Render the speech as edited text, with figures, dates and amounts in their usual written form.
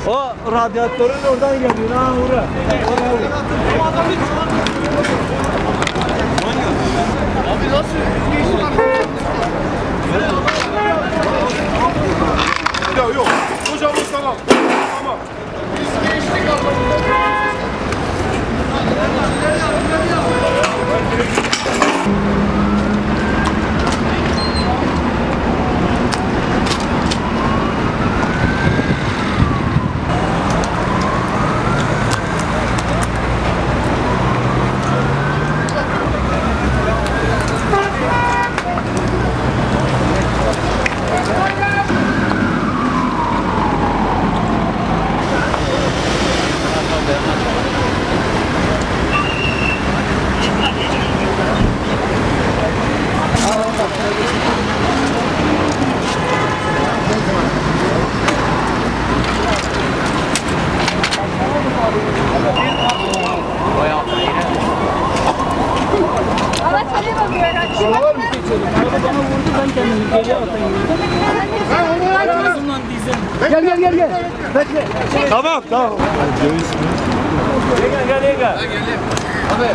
O radyatörün oradan geliyor ha oraya. Abi nasıl geçti lan? Ya yok. Hocamız tamam. Tamam. Biz geçtik abi. Ama şöyle bakıyor. Araba bana vurdu ben kendimi geriye atayım. Gel. Bekle. Tamam. Gel. Abi.